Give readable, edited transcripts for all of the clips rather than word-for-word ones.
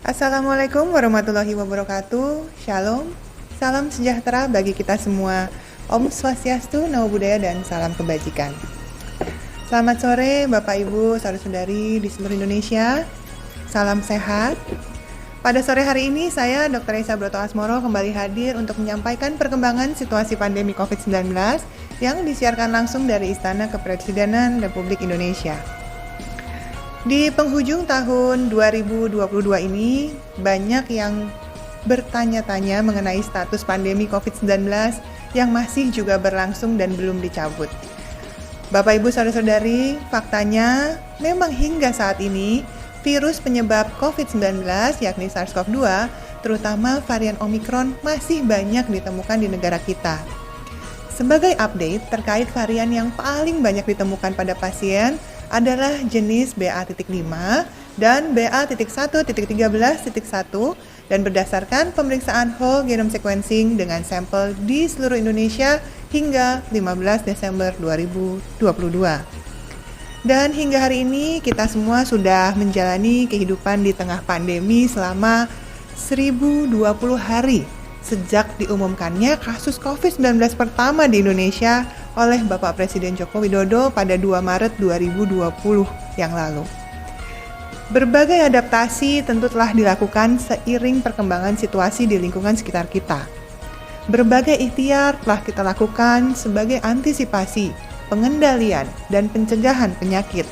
Assalamualaikum warahmatullahi wabarakatuh. Shalom, salam sejahtera bagi kita semua. Om Swastiastu, Namo Buddhaya, dan salam kebajikan. Selamat sore Bapak Ibu, saudara-saudari di seluruh Indonesia. Salam sehat. Pada sore hari ini saya Dr. Esa Broto Asmoro kembali hadir untuk menyampaikan perkembangan situasi pandemi COVID-19 yang disiarkan langsung dari Istana Kepresidenan Republik Indonesia. Di penghujung tahun 2022 ini, banyak yang bertanya-tanya mengenai status pandemi COVID-19 yang masih juga berlangsung dan belum dicabut. Bapak Ibu saudara-saudari, faktanya memang hingga saat ini, virus penyebab COVID-19 yakni SARS-CoV-2, terutama varian Omicron masih banyak ditemukan di negara kita. Sebagai update terkait varian yang paling banyak ditemukan pada pasien, adalah jenis BA.5 dan BA.1.13.1 dan berdasarkan pemeriksaan whole genome sequencing dengan sampel di seluruh Indonesia hingga 15 Desember 2022. Dan hingga hari ini kita semua sudah menjalani kehidupan di tengah pandemi selama 1020 hari sejak diumumkannya kasus COVID-19 pertama di Indonesia oleh Bapak Presiden Joko Widodo pada 2 Maret 2020 yang lalu. Berbagai adaptasi tentu telah dilakukan seiring perkembangan situasi di lingkungan sekitar kita. Berbagai ikhtiar telah kita lakukan sebagai antisipasi, pengendalian, dan pencegahan penyakit.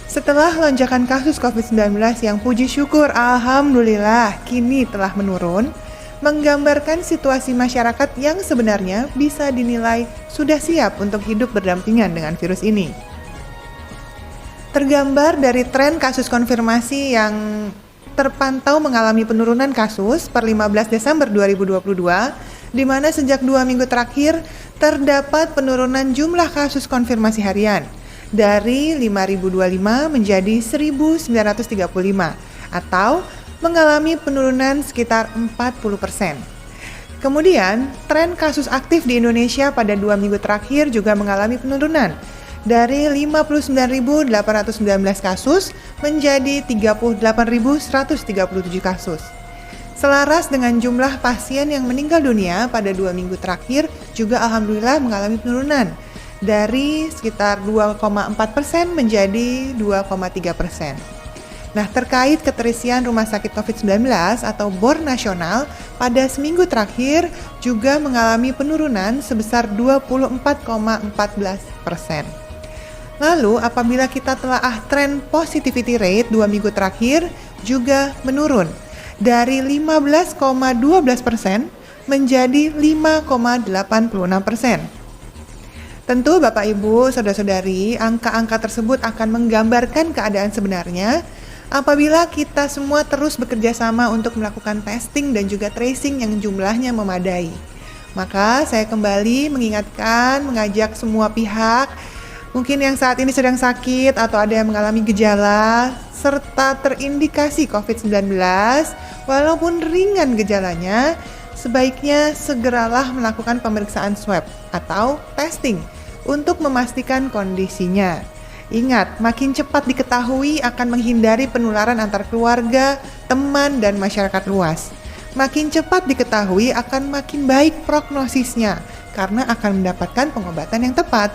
Setelah lonjakan kasus COVID-19 yang puji syukur alhamdulillah kini telah menurun, menggambarkan situasi masyarakat yang sebenarnya bisa dinilai sudah siap untuk hidup berdampingan dengan virus ini. Tergambar dari tren kasus konfirmasi yang terpantau mengalami penurunan kasus per 15 Desember 2022, di mana sejak 2 minggu terakhir terdapat penurunan jumlah kasus konfirmasi harian dari 5.025 menjadi 1.935 atau mengalami penurunan sekitar 40%. Kemudian, tren kasus aktif di Indonesia pada 2 minggu terakhir juga mengalami penurunan dari 59.819 kasus menjadi 38.137 kasus. Selaras dengan jumlah pasien yang meninggal dunia pada 2 minggu terakhir juga alhamdulillah mengalami penurunan dari sekitar 2,4% menjadi 2,3%. Nah, terkait keterisian rumah sakit COVID-19 atau BOR nasional pada seminggu terakhir juga mengalami penurunan sebesar 24,14%. Lalu, apabila kita telaah tren positivity rate 2 minggu terakhir juga menurun dari 15,12% menjadi 5,86%. Tentu Bapak Ibu, saudara-saudari, angka-angka tersebut akan menggambarkan keadaan sebenarnya apabila kita semua terus bekerja sama untuk melakukan testing dan juga tracing yang jumlahnya memadai. Maka saya kembali mengajak semua pihak, mungkin yang saat ini sedang sakit atau ada yang mengalami gejala serta terindikasi COVID-19, walaupun ringan gejalanya, sebaiknya segeralah melakukan pemeriksaan swab atau testing untuk memastikan kondisinya. Ingat, makin cepat diketahui akan menghindari penularan antar keluarga, teman, dan masyarakat luas. Makin cepat diketahui akan makin baik prognosisnya, karena akan mendapatkan pengobatan yang tepat.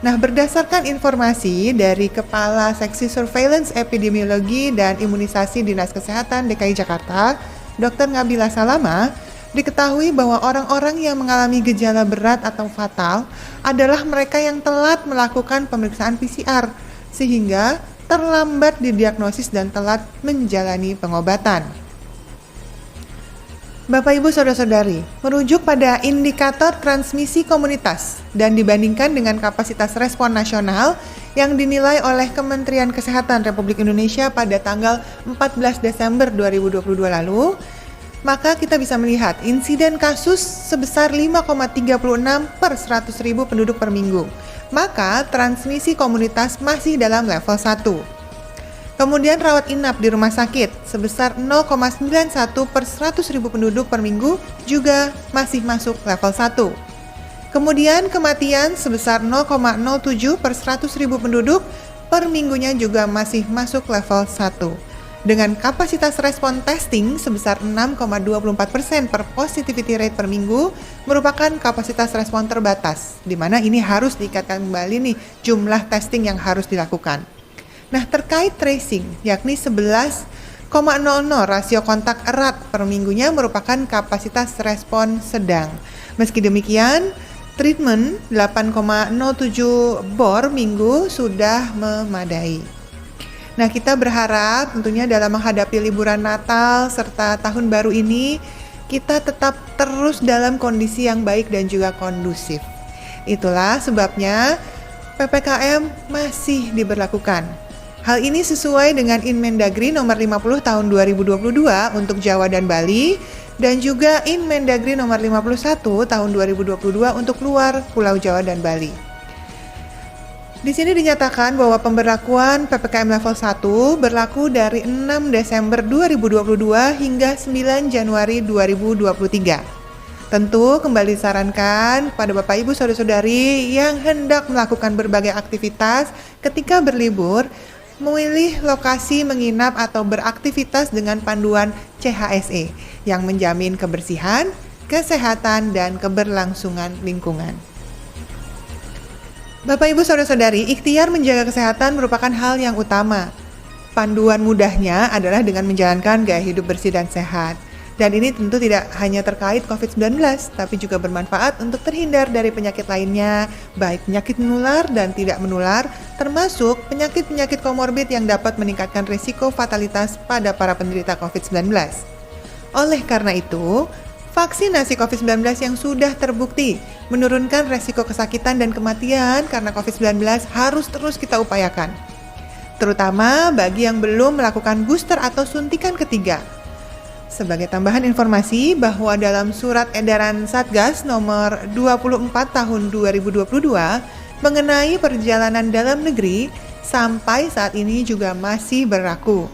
Nah, berdasarkan informasi dari Kepala Seksi Surveillance Epidemiologi dan Imunisasi Dinas Kesehatan DKI Jakarta, Dr. Ngabila Salama, diketahui bahwa orang-orang yang mengalami gejala berat atau fatal adalah mereka yang telat melakukan pemeriksaan PCR, sehingga terlambat didiagnosis dan telat menjalani pengobatan. Bapak Ibu saudara-saudari, merujuk pada indikator transmisi komunitas dan dibandingkan dengan kapasitas respon nasional yang dinilai oleh Kementerian Kesehatan Republik Indonesia pada tanggal 14 Desember 2022 lalu, maka kita bisa melihat insiden kasus sebesar 5,36 per 100.000 penduduk per minggu. Maka transmisi komunitas masih dalam level 1. Kemudian rawat inap di rumah sakit sebesar 0,91 per 100.000 penduduk per minggu juga masih masuk level 1. Kemudian kematian sebesar 0,07 per 100.000 penduduk per minggunya juga masih masuk level 1. Dengan kapasitas respon testing sebesar 6,24% per positivity rate per minggu, merupakan kapasitas respon terbatas, di mana ini harus diikatkan kembali nih jumlah testing yang harus dilakukan. Nah, terkait tracing, yakni 11,00 rasio kontak erat per minggunya merupakan kapasitas respon sedang. Meski demikian, treatment 8,07 bor minggu sudah memadai. Nah, kita berharap tentunya dalam menghadapi liburan Natal serta Tahun Baru ini, kita tetap terus dalam kondisi yang baik dan juga kondusif. Itulah sebabnya PPKM masih diberlakukan. Hal ini sesuai dengan Inmendagri nomor 50 tahun 2022 untuk Jawa dan Bali, dan juga Inmendagri nomor 51 tahun 2022 untuk luar Pulau Jawa dan Bali. Di sini dinyatakan bahwa pemberlakuan PPKM level 1 berlaku dari 6 Desember 2022 hingga 9 Januari 2023. Tentu kembali disarankan pada Bapak Ibu Saudara-saudari yang hendak melakukan berbagai aktivitas ketika berlibur, memilih lokasi menginap atau beraktivitas dengan panduan CHSE yang menjamin kebersihan, kesehatan, dan keberlangsungan lingkungan. Bapak Ibu Saudara-saudari, ikhtiar menjaga kesehatan merupakan hal yang utama. Panduan mudahnya adalah dengan menjalankan gaya hidup bersih dan sehat. Dan ini tentu tidak hanya terkait COVID-19, tapi juga bermanfaat untuk terhindar dari penyakit lainnya, baik penyakit menular dan tidak menular, termasuk penyakit-penyakit komorbid yang dapat meningkatkan risiko fatalitas pada para penderita COVID-19. Oleh karena itu, vaksinasi COVID-19 yang sudah terbukti menurunkan resiko kesakitan dan kematian karena COVID-19 harus terus kita upayakan. Terutama bagi yang belum melakukan booster atau suntikan ketiga. Sebagai tambahan informasi bahwa dalam surat edaran Satgas nomor 24 tahun 2022 mengenai perjalanan dalam negeri sampai saat ini juga masih berlaku,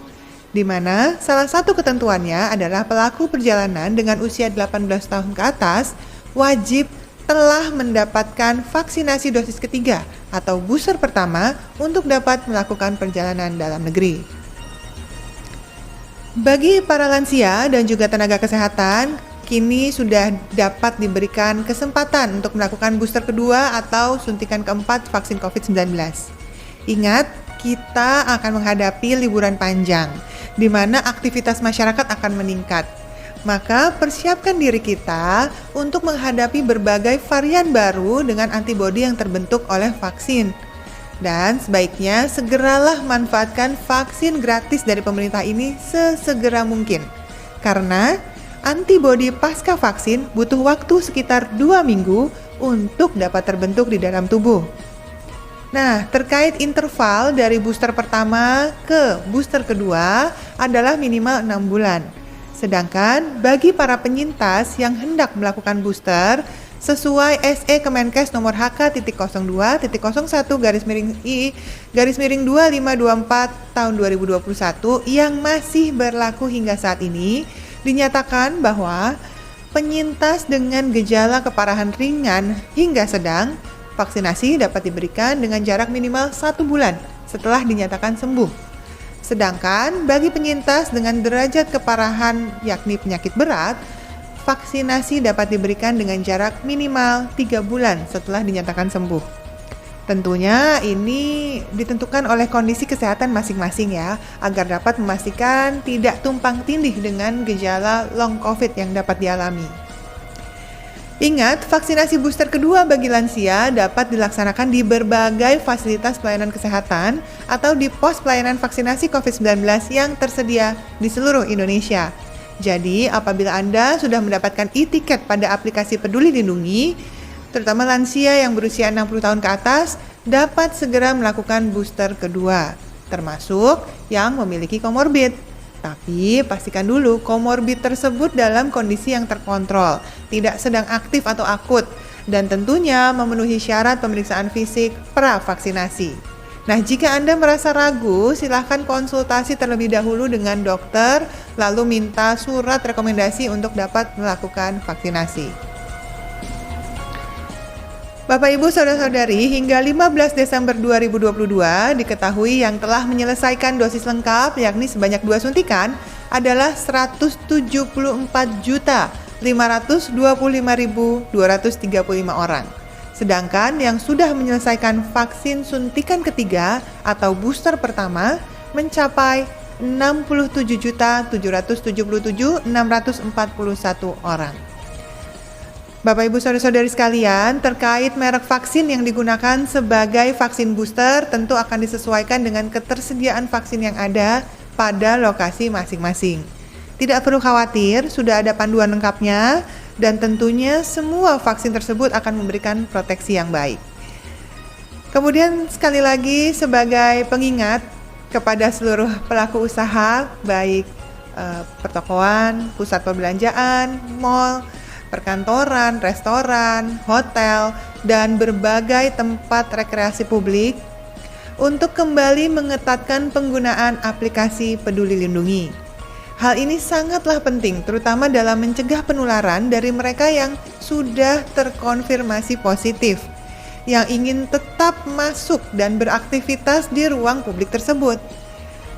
di mana salah satu ketentuannya adalah pelaku perjalanan dengan usia 18 tahun ke atas wajib telah mendapatkan vaksinasi dosis ketiga atau booster pertama untuk dapat melakukan perjalanan dalam negeri. Bagi para lansia dan juga tenaga kesehatan, kini sudah dapat diberikan kesempatan untuk melakukan booster kedua atau suntikan keempat vaksin COVID-19. Ingat, kita akan menghadapi liburan panjang, di mana aktivitas masyarakat akan meningkat. Maka persiapkan diri kita untuk menghadapi berbagai varian baru dengan antibodi yang terbentuk oleh vaksin. Dan sebaiknya segeralah manfaatkan vaksin gratis dari pemerintah ini sesegera mungkin. Karena antibodi pasca vaksin butuh waktu sekitar 2 minggu untuk dapat terbentuk di dalam tubuh. Nah, terkait interval dari booster pertama ke booster kedua adalah minimal 6 bulan. Sedangkan bagi para penyintas yang hendak melakukan booster sesuai SE Kemenkes nomor HK.02.01-I-2524 tahun 2021 yang masih berlaku hingga saat ini, dinyatakan bahwa penyintas dengan gejala keparahan ringan hingga sedang, vaksinasi dapat diberikan dengan jarak minimal 1 bulan setelah dinyatakan sembuh. Sedangkan bagi penyintas dengan derajat keparahan yakni penyakit berat, vaksinasi dapat diberikan dengan jarak minimal 3 bulan setelah dinyatakan sembuh. Tentunya ini ditentukan oleh kondisi kesehatan masing-masing ya, agar dapat memastikan tidak tumpang tindih dengan gejala long COVID yang dapat dialami. Ingat, vaksinasi booster kedua bagi lansia dapat dilaksanakan di berbagai fasilitas pelayanan kesehatan atau di pos pelayanan vaksinasi COVID-19 yang tersedia di seluruh Indonesia. Jadi, apabila Anda sudah mendapatkan e-tiket pada aplikasi Peduli Lindungi, terutama lansia yang berusia 60 tahun ke atas, dapat segera melakukan booster kedua, termasuk yang memiliki komorbid. Tapi pastikan dulu komorbid tersebut dalam kondisi yang terkontrol, tidak sedang aktif atau akut, dan tentunya memenuhi syarat pemeriksaan fisik pra-vaksinasi. Nah, jika Anda merasa ragu, silahkan konsultasi terlebih dahulu dengan dokter, lalu minta surat rekomendasi untuk dapat melakukan vaksinasi. Bapak Ibu Saudara-saudari, hingga 15 Desember 2022 diketahui yang telah menyelesaikan dosis lengkap yakni sebanyak 2 suntikan adalah 174.525.235 orang. Sedangkan yang sudah menyelesaikan vaksin suntikan ketiga atau booster pertama mencapai 67.777.641 orang. Bapak Ibu Saudara-saudari sekalian, terkait merek vaksin yang digunakan sebagai vaksin booster tentu akan disesuaikan dengan ketersediaan vaksin yang ada pada lokasi masing-masing. Tidak perlu khawatir, sudah ada panduan lengkapnya dan tentunya semua vaksin tersebut akan memberikan proteksi yang baik. Kemudian sekali lagi sebagai pengingat kepada seluruh pelaku usaha baik pertokoan, pusat perbelanjaan, mal, perkantoran, restoran, hotel, dan berbagai tempat rekreasi publik untuk kembali mengetatkan penggunaan aplikasi Peduli Lindungi. Hal ini sangatlah penting, terutama dalam mencegah penularan dari mereka yang sudah terkonfirmasi positif, yang ingin tetap masuk dan beraktivitas di ruang publik tersebut.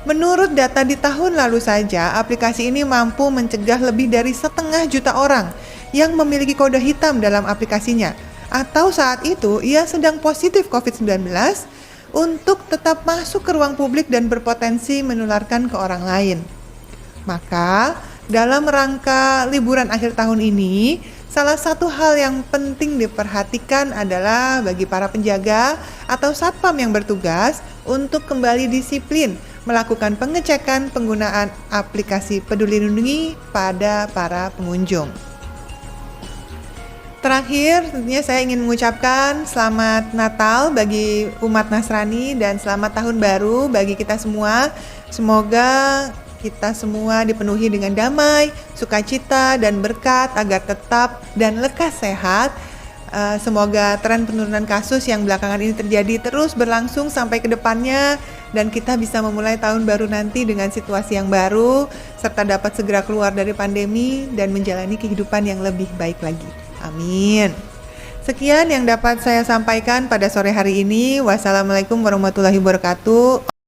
Menurut data di tahun lalu saja, aplikasi ini mampu mencegah lebih dari 500.000 orang yang memiliki kode hitam dalam aplikasinya, atau saat itu ia sedang positif COVID-19 untuk tetap masuk ke ruang publik dan berpotensi menularkan ke orang lain. Maka, dalam rangka liburan akhir tahun ini, salah satu hal yang penting diperhatikan adalah bagi para penjaga atau satpam yang bertugas untuk kembali disiplin melakukan pengecekan penggunaan aplikasi Peduli Lindungi pada para pengunjung. Terakhir, tentunya saya ingin mengucapkan selamat Natal bagi umat Nasrani dan selamat Tahun Baru bagi kita semua. Semoga kita semua dipenuhi dengan damai, sukacita, dan berkat agar tetap dan lekas sehat. Semoga tren penurunan kasus yang belakangan ini terjadi terus berlangsung sampai ke depannya dan kita bisa memulai tahun baru nanti dengan situasi yang baru serta dapat segera keluar dari pandemi dan menjalani kehidupan yang lebih baik lagi. Amin. Sekian yang dapat saya sampaikan pada sore hari ini. Wassalamualaikum warahmatullahi wabarakatuh.